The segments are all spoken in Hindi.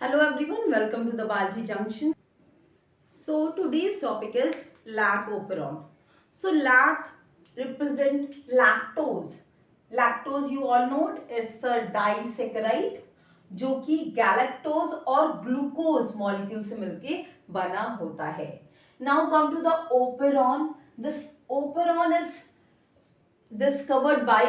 Hello everyone, welcome to the Balji Junction. So today's topic is lactoperon. So lac represent lactose. Lactose you all know it's a disaccharide जो कि गैलेक्टोज और ग्लूकोज मॉलिक्यूल से मिलके बना होता है. Now come to the operon. This operon is discovered by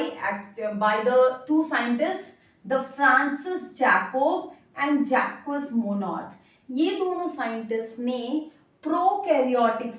the two scientists, the Francis Jacob and Jacques Monod. ये दोनों साइंटिस्ट ने प्रोकैरियोटिक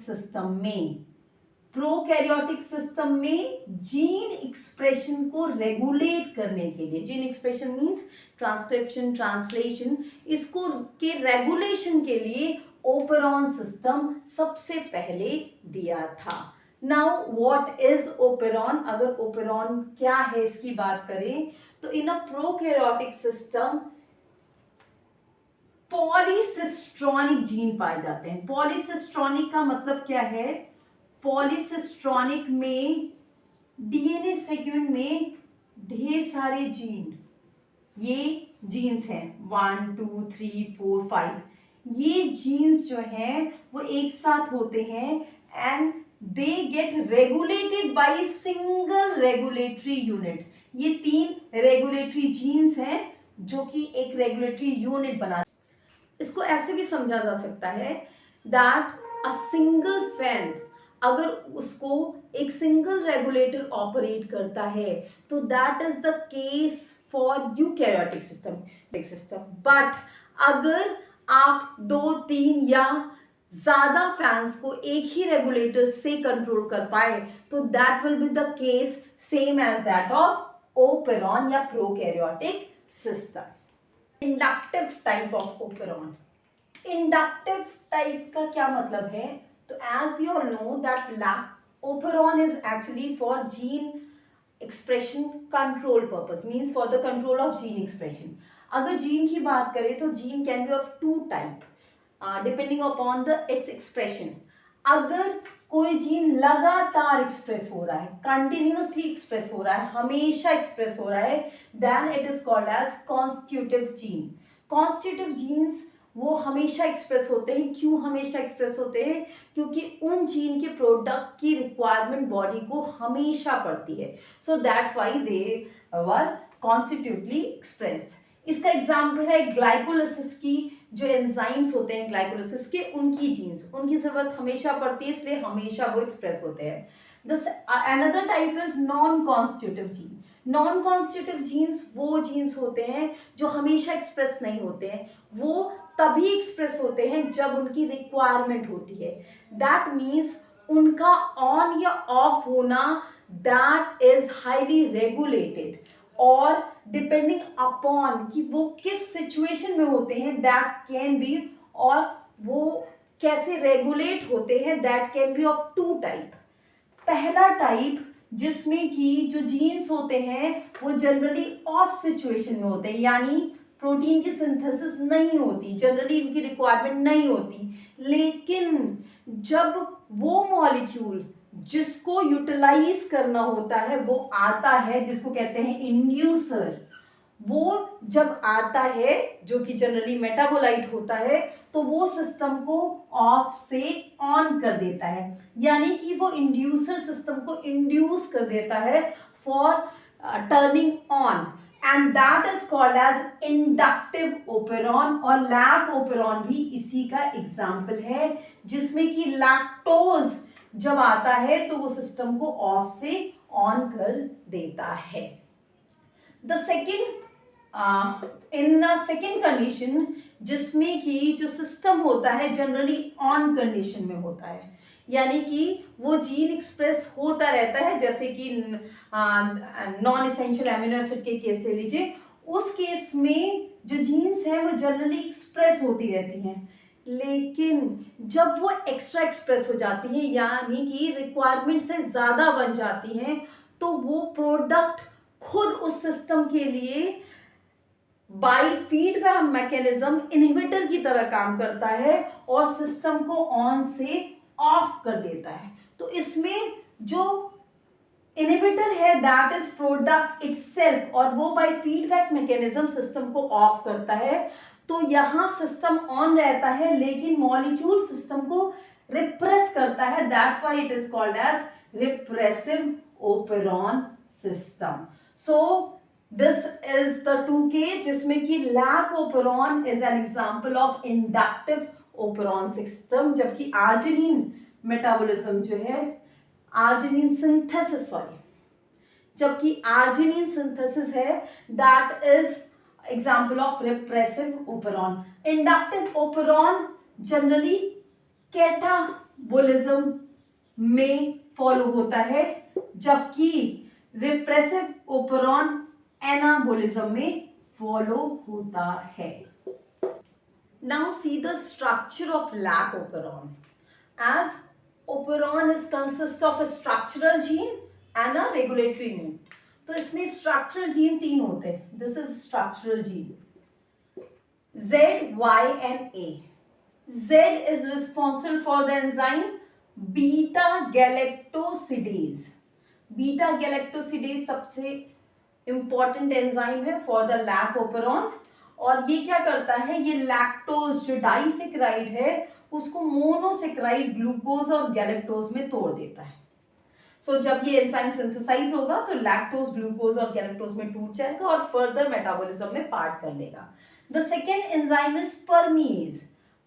सिस्टम में जीन एक्सप्रेशन को रेगुलेट करने के लिए, gene expression means transcription, translation, इसको के रेगुलेशन के लिए ओपेरॉन सिस्टम सबसे पहले दिया था. Now what is operon? अगर ओपेरॉन क्या है इसकी बात करें तो in a prokaryotic system polycistronic gene पाए जाते हैं. पॉलीसिस्ट्रॉनिक का मतलब क्या है? पॉलीसिस्ट्रॉनिक में डीएनए सीक्वेंस में ढेर सारे जीन, ये जीन्स हैं 1 2 3 4 5, ये जीन्स जो हैं वो एक साथ होते हैं and they get regulated by single regulatory unit. ये 3 रेगुलेटरी जीन्स हैं जो कि एक रेगुलेटरी यूनिट बना. इसको ऐसे भी समझा जा सकता है दैट अ सिंगल फैन अगर उसको एक सिंगल रेगुलेटर ऑपरेट करता है तो that is the case for eukaryotic system. But अगर आप 2 3 या ज्यादा फैंस को एक ही रेगुलेटर से कंट्रोल कर पाए तो that will be the case same as that of operon या prokaryotic system. Inductive type of operon. Inductive type का क्या मतलब है? तो as we all know that operon is actually for gene expression control purpose, means for the control of gene expression. अगर जीन की बात करें तो gene can be of 2 type depending upon the its expression. अगर कोई जीन लगातार एक्सप्रेस हो रहा है, कंटिन्यूअसली एक्सप्रेस हो रहा है, हमेशा एक्सप्रेस हो रहा है, then it is called as constitutive gene. Constitutive genes वो हमेशा एक्सप्रेस होते हैं. क्यों हमेशा एक्सप्रेस होते हैं? क्योंकि उन जीन के प्रोडक्ट की रिक्वायरमेंट बॉडी को हमेशा पड़ती है. So that's why they was constitutively expressed. इसका एग्जाम्पल है ग्लाइकोलिसिस की, जो एंजाइम्स होते हैं ग्लाइकोलिसिस के, उनकी जीन्स, उनकी जरूरत हमेशा पड़ती है, इसलिए हमेशा वो एक्सप्रेस होते हैं. Another type is non constitutive gene. Non constitutive genes वो जीन्स होते हैं जो हमेशा एक्सप्रेस नहीं होते हैं, वो तभी एक्सप्रेस होते हैं जब उनकी रिक्वायरमेंट होती है. दैट मीन्स उनका ऑन या ऑफ होना दैट इज हाईली रेगुलेटेड और डिपेंडिंग अपॉन कि वो किस सिचुएशन में होते हैं दैट कैन बी, और वो कैसे रेगुलेट होते हैं that can be of 2 type. पहला टाइप जिसमें कि जो जीन्स होते हैं वो जनरली ऑफ सिचुएशन में होते हैं, यानी प्रोटीन की सिंथेसिस नहीं होती, जनरली इनकी रिक्वायरमेंट नहीं होती. लेकिन जब वो मॉलिक्यूल जिसको यूटिलाइज करना होता है वो आता है, जिसको कहते हैं इंड्यूसर, वो जब आता है जो कि जनरली मेटाबोलाइट होता है, तो वो सिस्टम को ऑफ से ऑन कर देता है, यानी कि वो इंड्यूसर सिस्टम को इंड्यूस कर देता है for turning on, and that is called as inductive operon. और लैक ओपेरॉन भी इसी का एग्जाम्पल है, जिसमें कि लैक्टोज जब आता है तो वो सिस्टम को ऑफ से ऑन कर देता है. The second in second condition जिसमें कि जो सिस्टम होता है जनरली ऑन कंडीशन में होता है, यानी कि वो जीन एक्सप्रेस होता रहता है, जैसे कि नॉन एसेंशियल एमिनो एसिड के केस ले लीजिए. उस केस में जो जीन्स हैं वो जनरली एक्सप्रेस होती रहती हैं, लेकिन जब वो एक्स्ट्रा एक्सप्रेस हो जाती हैं, यानी कि रिक्वायरमेंट से ज़्यादा बन जाती हैं, तो वो प्रोडक्ट खुद उस सिस्टम के लिए बाय फीडबैक मैकेनिज्म इनहिबिटर की तरह काम करता है और सिस्टम को ऑन से ऑफ कर देता है. तो इसमें जो इनहिबिटर है दैट इज प्रोडक्ट इटसेल्फ, और वो बाय फीडबैक मैकेनिज्म सिस्टम को ऑफ करता है. तो यहाँ सिस्टम ऑन रहता है लेकिन मॉलिक्यूल सिस्टम को रिप्रेस करता है, that's why it is called as repressive operon system. So this is the two case जिसमें कि lac operon is an example of inductive operon system, जबकि आर्जिनिन मेटाबॉलिज्म जो है, आर्जिनिन सिंथेसिस, सॉरी, जबकि आर्जिनिन सिंथेसिस है, that is example of repressive operon. Inductive operon generally catabolism में फॉलो होता है, जबकि रिप्रेसिव ओपेरॉन एनाबोलिज्म में फॉलो होता है. Now see the structure of lac operon. As operon is consist of a structural gene and a regulatory unit. तो इसमें structural gene 3 होते हैं. This is structural gene. Z, Y and A. Z is responsible for the enzyme beta galactosidase. Beta galactosidase सबसे important enzyme है for the lac operon. और ये क्या करता है, ये लैक्टोज जो डाइसेक्राइड है उसको मोनोसेक्राइड ग्लूकोज और गैलेक्टोज में तोड़ देता है. सो जब ये एंजाइम सिंथेसाइज होगा तो लैक्टोज ग्लूकोज और गैलेक्टोज में टूट जाएगा और फर्दर मेटाबॉलिज्म में पार्ट कर लेगा. The second enzyme is permease.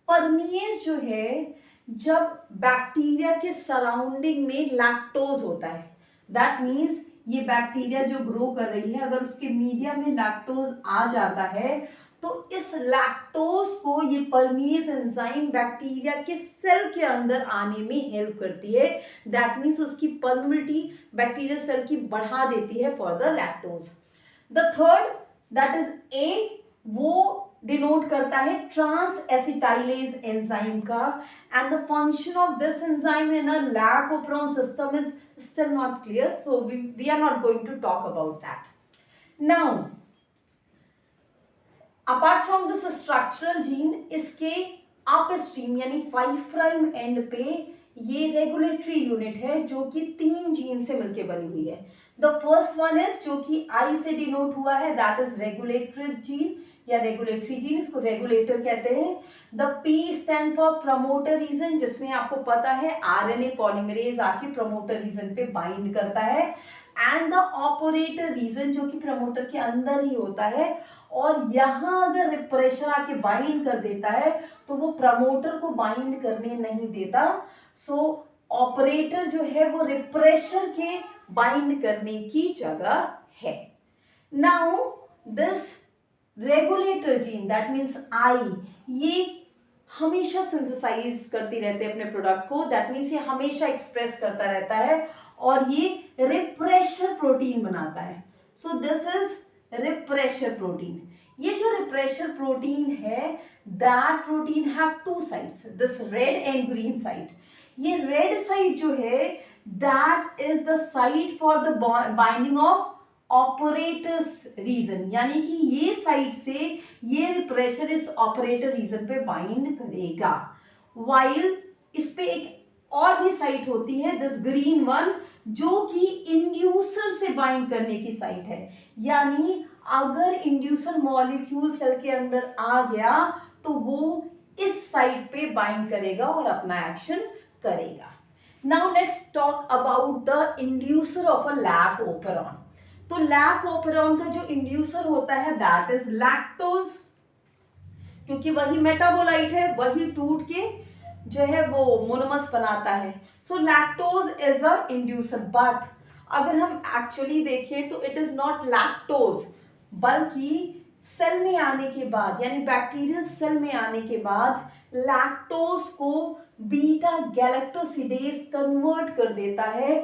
Permease जो है, जब बैक्टीरिया के सराउंडिंग में लैक्टोज होता है, दैट मीन्स ये बैक्टीरिया जो ग्रो कर रही है, अगर उसके मीडिया में लैक्टोज आ जाता है तो इस लैक्टोज को ये परमीज एंजाइम बैक्टीरिया के सेल के अंदर आने में हेल्प करती है. दैट मीन्स उसकी परमिबिलिटी बैक्टीरिया सेल की बढ़ा देती है for the lactose. The third that is a, वो डिनोट करता है ट्रांस एसिटाइलेज एंजाइम का, and the function of this enzyme in a lac operon system is still not clear, so we are not going to talk about that. Now apart from this structural gene, इसके अपस्ट्रीम यानी 5 प्राइम एंड पे ये रेगुलेटरी यूनिट है जो कि 3 जीन से मिलकर बनी हुई है. द फर्स्ट वन इज जो कि आई से डिनोट हुआ है, दैट इज रेगुलेटरी जीन या रेगुलेटरी जीन, इसको रेगुलेटर कहते हैं. The P stand for promoter region, जिसमें आपको पता है आरएनए पॉलीमरेज आके प्रमोटर रीजन पे बाइंड करता है, एंड द ऑपरेटर रीजन जो कि प्रमोटर के अंदर ही होता है. और यहाँ अगर रिप्रेशर आके बाइंड कर देता है तो वो प्रमोटर को बाइंड करने नहीं देता. सो ऑपरेटर जो है वो रिप्रेशर के बाइंड करने की जगह है. Now this regulator gene that means I, ये हमेशा सिंथेसाइज करती रहते हैं अपने प्रोडक्ट को, दैट मीन्स ये हमेशा एक्सप्रेस करता रहता है और ये रिप्रेशर प्रोटीन बनाता है. So this is repressor protein. ये जो रिप्रेशर प्रोटीन है, that protein have 2 sides, this red and green side. ये रेड साइड जो है that is the side for the binding of operators region, यानी कि ये साइड से ये रिप्रेशर इस ऑपरेटर रीजन पे बाइंड करेगा. वाइल इस पे एक और भी साइट होती है, दिस ग्रीन वन, जो कि इंड्यूसर से बाइंड करने की साइट है. यानी अगर इंड्यूसर मॉलिक्यूल सेल के अंदर आ गया तो वो इस साइट पे बाइंड करेगा और अपना एक्शन करेगा. Now let's talk about the inducer of a lac operon. तो लैक ओपेरॉन का जो इंड्यूसर होता है दैट इज लैक्टोज, क्योंकि वही मेटाबोलाइट है, वही टूट के जो है वो मोनोमर्स बनाता है. So lactose is a inducer. But अगर हम एक्चुअली देखें तो इट इज नॉट लैक्टोज, बल्कि सेल में आने के बाद यानी बैक्टीरियल सेल में आने के बाद लैक्टोज को बीटा गैलेक्टोसिडेज कन्वर्ट कर देता है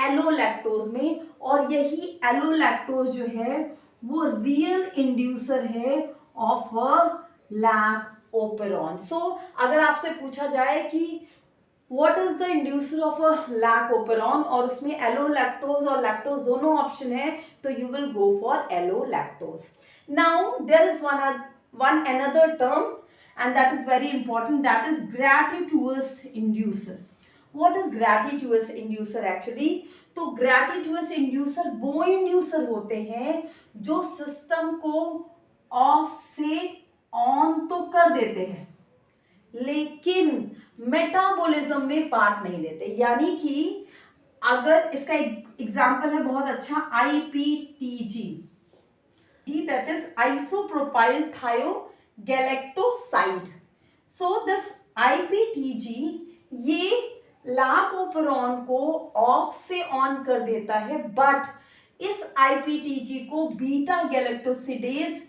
एलोलैक्टोज में, और यही एलोलैक्टोज जो है वो रियल इंड्यूसर है of a lac operon. So अगर आपसे पूछा जाए कि what is the inducer of a lac operon और उसमें एलोलैक्टोज और लैक्टोज दोनों ऑप्शन है, तो you will go for allolactose. Now there is one another term and that is very important, that is gratuitous inducer. What is gratuitous inducer actually? तो gratuitous inducer वो इंड्यूसर होते हैं जो सिस्टम को ऑफ से ऑन कर देते हैं, लेकिन मेटाबॉलिज्म में पार्ट नहीं लेते। यानी कि अगर इसका एग्जाम्पल है बहुत अच्छा, IPTG, that is isopropyl thiogalactoside. So this IPTG ये लैकोपेरोन को ऑफ से ऑन कर देता है, बट इस आईपीटीजी को बीटा गैलेक्टोसिडेज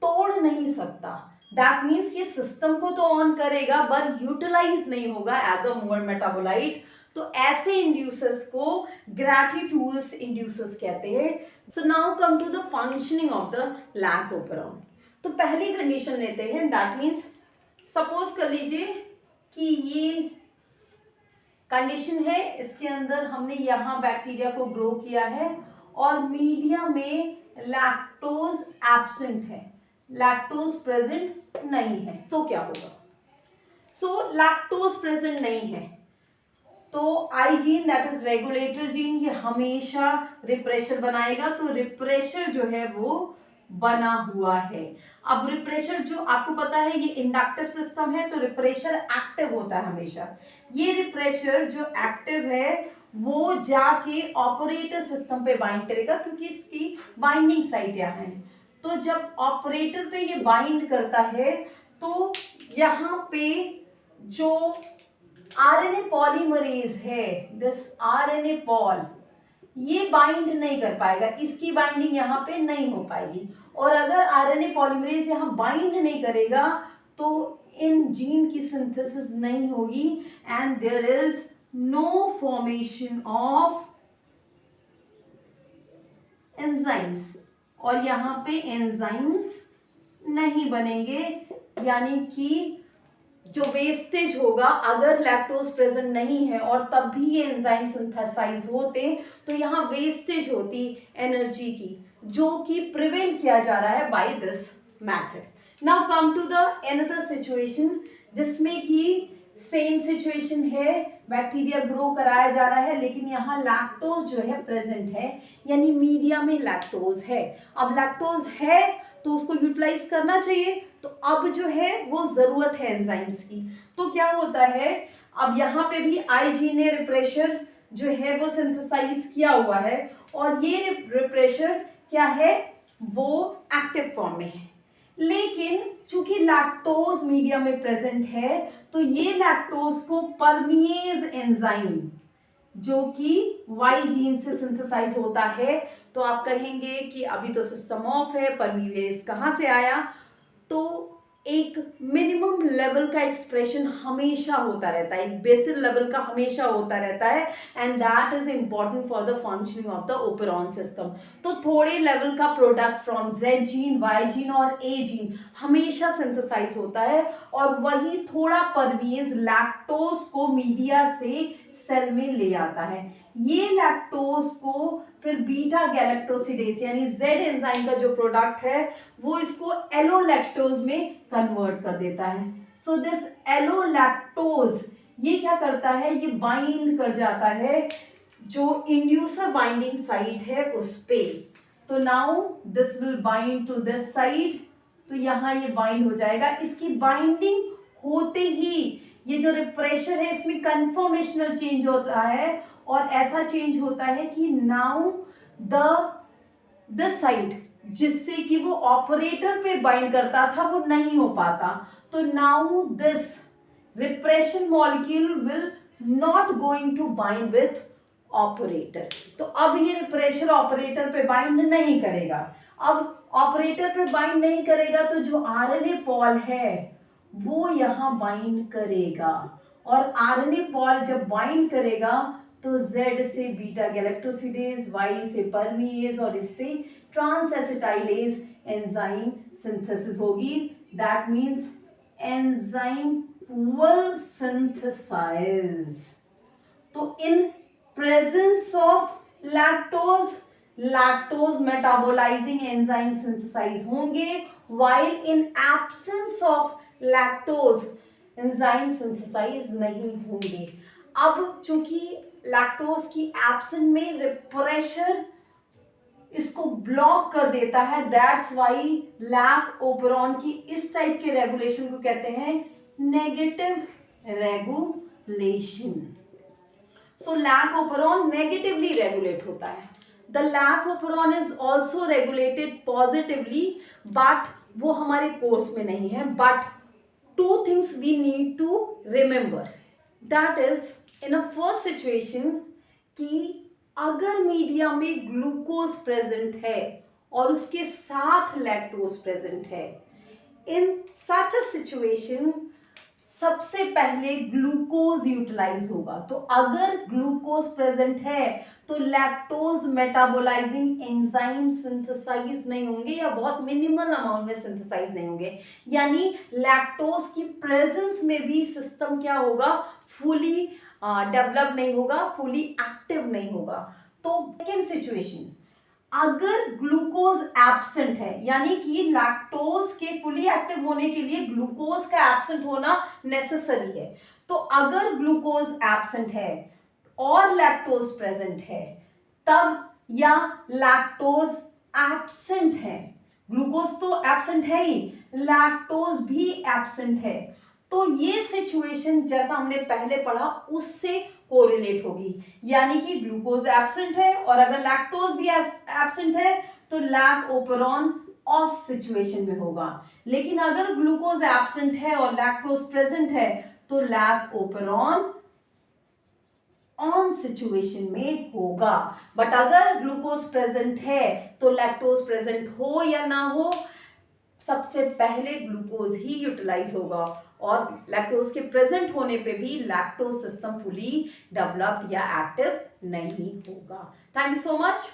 तोड़ नहीं सकता। दैट मीन्स ये सिस्टम को तो ऑन करेगा बट यूटिलाइज नहीं होगा एज अ मोर मेटाबोलाइट। तो ऐसे इंड्यूसर्स को ग्रेटिट्यूडस इंड्यूसर्स कहते हैं। So now come to the functioning of the lac operon. तो पहली कंडीशन लेते हैं, दैट मीन्स सपोज कर लीजिए कि ये कंडीशन है, इसके अंदर हमने यहाँ बैक्टीरिया को ग्रो किया है और मीडिया में लैक्टोज एब्सेंट है, लैक्टोज प्रेजेंट नहीं है, तो क्या होगा? सो लैक्टोज प्रेजेंट नहीं है तो आई gene that is regulator gene ये हमेशा रिप्रेशर बनाएगा। तो रिप्रेशर जो है वो बना हुआ है। अब रिप्रेशर जो आपको पता है ये इंडक्टिव सिस्टम है, तो रिप्रेशर एक्टिव होता है हमेशा। ये रिप्रेशर जो एक्टिव है वो जाके ऑपरेटर सिस्टम पे बाइंड करेगा, क्योंकि इसकी बाइंडिंग साइट यहाँ है। तो जब ऑपरेटर पे ये बाइंड करता है तो यहाँ पे जो आरएनए पॉलीमरेज है, दिस आरएनए पॉल, ये बाइंड नहीं कर पाएगा, इसकी बाइंडिंग यहाँ पे नहीं हो पाएगी। और अगर आरएनए पॉलीमरेज यहाँ बाइंड नहीं करेगा तो इन जीन की सिंथेसिस नहीं होगी and there is no formation of enzymes, और यहाँ पे एंजाइम्स नहीं बनेंगे। यानी कि जो वेस्टेज होगा, अगर लैक्टोज प्रेजेंट नहीं है और तब भी ये एंजाइम सिंथेसाइज होते तो यहाँ वेस्टेज होती एनर्जी की, जो कि प्रिवेंट किया जा रहा है by this method. Now come to the another situation जिसमें कि सेम सिचुएशन है, बैक्टीरिया ग्रो कराया जा रहा है लेकिन यहाँ लैक्टोज जो है प्रेजेंट है, यानी मीडिया में लैक्टोज है। अब लैक्टोज है तो उसको यूटिलाइज करना चाहिए, तो अब जो है वो जरूरत है एंजाइम्स की। तो क्या होता है, अब यहाँ पे भी आईजी ने रिप्रेशर जो है वो सिंथेसाइज किया हुआ है और ये रिप्रेशर क्या है, वो एक्टिव फॉर्म में है। लेकिन चूंकि लैक्टोज मीडिया में प्रेजेंट है तो ये लैक्टोज को परमिएज एंजाइम जो कि वाई जीन से सिंथेसाइज होता है, तो आप कहेंगे कि अभी तो सिस्टम ऑफ है, परमिएज कहाँ से आया? तो एक मिनिमम लेवल का एक्सप्रेशन हमेशा होता रहता है, एक बेसिक लेवल का हमेशा होता रहता है and that is important for the functioning of the operon system. तो थोड़े लेवल का product from Z gene, Y gene और ए जीन हमेशा सिंथेसाइज होता है और वही थोड़ा परमिएज लैक्टोज को मीडिया से सेल में ले आता है। ये लैक्टोज को फिर बीटा गैलेक्टोसिडेज यानी जेड एंजाइम का जो प्रोडक्ट है वो इसको एलोलैक्टोज में कन्वर्ट कर देता है। सो दिस एलोलैक्टोज ये क्या करता है, ये बाइंड कर जाता है जो इंड्यूसर बाइंडिंग साइट है उस पे। तो now this will bind to this side, तो यहाँ ये बाइंड हो जाएगा। इसकी बाइंडिंग होते ही ये जो रिप्रेशर है इसमें कन्फॉर्मेशनल चेंज होता है और ऐसा चेंज होता है कि नाउ द साइड जिससे कि वो ऑपरेटर पे बाइंड करता था वो नहीं हो पाता, तो now this repression molecule will not going to bind with operator. तो अब ये रिप्रेशर ऑपरेटर पे बाइंड नहीं करेगा। अब ऑपरेटर पे बाइंड नहीं करेगा तो जो आरएनए पॉल है वो यहाँ बाइंड करेगा और आरएनए पॉल जब बाइंड करेगा तो Z से बीटा गैलेक्टोसिडेज, Y से परमिएज और इससे ट्रांसएसिटाइलेज एंजाइम सिंथेसिस होगी। That means enzyme will synthesise. तो in presence of lactose, lactose metabolising enzyme synthesise होंगे, while in absence of lactose enzyme synthesise नहीं होंगे। अब चूंकि लैक्टोज की एब्सेंस में रिप्रेशर इसको ब्लॉक कर देता है। दैट्स वाई लैक ओपेरॉन की इस टाइप के रेगुलेशन को कहते हैं negative regulation. So lac operon negatively regulate होता है। The lac operon is also regulated positively, but वो हमारे कोर्स में नहीं है। But two things we need to remember, that is in a first situation कि अगर मीडिया में ग्लूकोज प्रेजेंट है और उसके साथ लैक्टोज प्रेजेंट है, इन सच अ सिचुएशन सबसे पहले ग्लूकोज यूटिलाइज होगा। तो अगर ग्लूकोज प्रेजेंट है तो लैक्टोज मेटाबोलाइजिंग एंजाइम सिंथेसाइज नहीं होंगे या बहुत मिनिमल अमाउंट में सिंथेसाइज नहीं होंगे, यानी लैक्टोज की प्रेजेंस में भी सिस्टम क्या होगा, फुली डेवलप नहीं होगा, फुली एक्टिव नहीं होगा। तो सेकेंड सिचुएशन, अगर ग्लूकोज एब्सेंट है, यानी कि लैक्टोज के फुली एक्टिव होने के लिए ग्लूकोज का एब्सेंट होना नेसेसरी है। तो अगर ग्लूकोज एब्सेंट है और लैक्टोज प्रेजेंट है तब, या लैक्टोज एब्सेंट है, ग्लूकोज तो एब्सेंट है ही, लैक्टोज भी एब्सेंट है, तो ये सिचुएशन जैसा हमने पहले पढ़ा उससे कोरिलेट होगी। यानी कि ग्लूकोज एब्सेंट है और अगर लैक्टोज भी एब्सेंट है तो लैक ओपेरॉन ऑफ सिचुएशन में होगा। लेकिन अगर ग्लूकोज एब्सेंट है और लैक्टोज प्रेजेंट है तो लैक ओपेरॉन ऑन सिचुएशन में होगा। बट अगर ग्लूकोज प्रेजेंट है तो लैक्टोज प्रेजेंट हो या ना हो, सबसे पहले ग्लूकोज ही यूटिलाइज होगा और लैक्टोज के प्रेजेंट होने पे भी लैक्टोज सिस्टम फुली डेवलप्ड या एक्टिव नहीं होगा। Thank you so much.